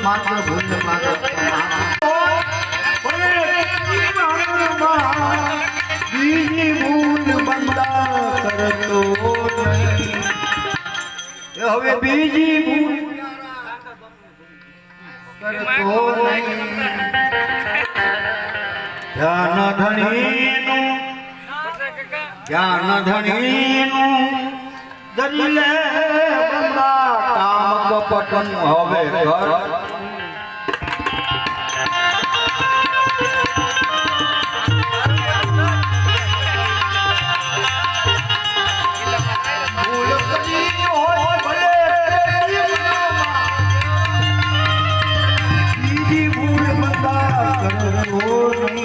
માત્ર ભૂલ માત્ર બીજી ભૂલ બંદા કરતો નહીં. હવે બીજી ભૂલ કરતો નહીં. ધ્યાન ધણીનું દરિલે બંદા કામ કપટન હવે ઘર. બીજી ભૂલ બંદા કરતો નહીં.